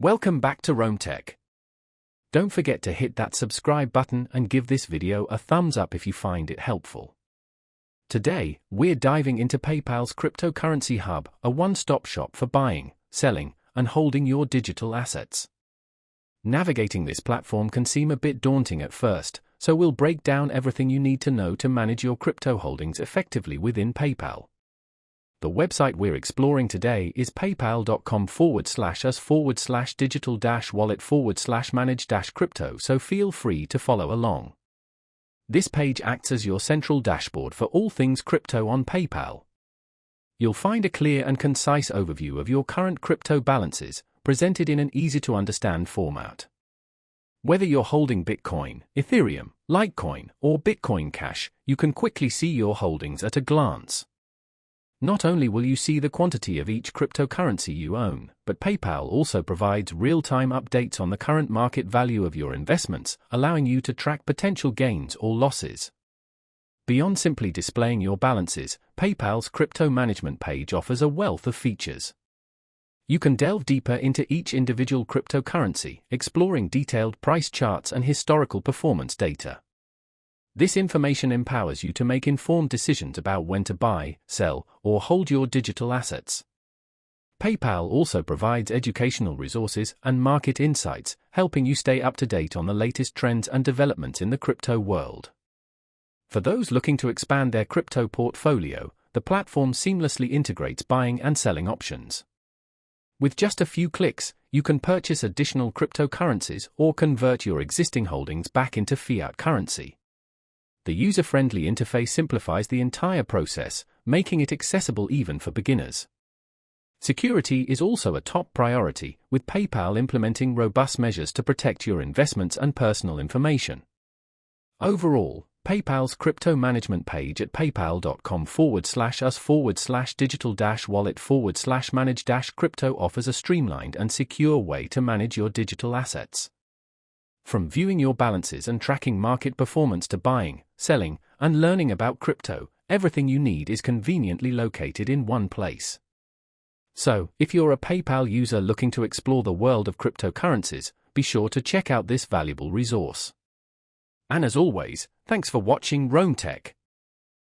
Welcome back to Rome Tech. Don't forget to hit that subscribe button and give this video a thumbs up if you find it helpful. Today, we're diving into PayPal's cryptocurrency hub, a one-stop shop for buying, selling, and holding your digital assets. Navigating this platform can seem a bit daunting at first, so we'll break down everything you need to know to manage your crypto holdings effectively within PayPal. The website we're exploring today is paypal.com/us/digital-wallet/manage-crypto, so feel free to follow along. This page acts as your central dashboard for all things crypto on PayPal. You'll find a clear and concise overview of your current crypto balances, presented in an easy-to-understand format. Whether you're holding Bitcoin, Ethereum, Litecoin, or Bitcoin Cash, you can quickly see your holdings at a glance. Not only will you see the quantity of each cryptocurrency you own, but PayPal also provides real-time updates on the current market value of your investments, allowing you to track potential gains or losses. Beyond simply displaying your balances, PayPal's crypto management page offers a wealth of features. You can delve deeper into each individual cryptocurrency, exploring detailed price charts and historical performance data. This information empowers you to make informed decisions about when to buy, sell, or hold your digital assets. PayPal also provides educational resources and market insights, helping you stay up to date on the latest trends and developments in the crypto world. For those looking to expand their crypto portfolio, the platform seamlessly integrates buying and selling options. With just a few clicks, you can purchase additional cryptocurrencies or convert your existing holdings back into fiat currency. The user-friendly interface simplifies the entire process, making it accessible even for beginners. Security is also a top priority, with PayPal implementing robust measures to protect your investments and personal information. Overall, PayPal's crypto management page at paypal.com/us/digital-wallet/manage-crypto offers a streamlined and secure way to manage your digital assets. From viewing your balances and tracking market performance to buying, selling, and learning about crypto, everything you need is conveniently located in one place. So, if you're a PayPal user looking to explore the world of cryptocurrencies, be sure to check out this valuable resource. And as always, thanks for watching Rome Tech.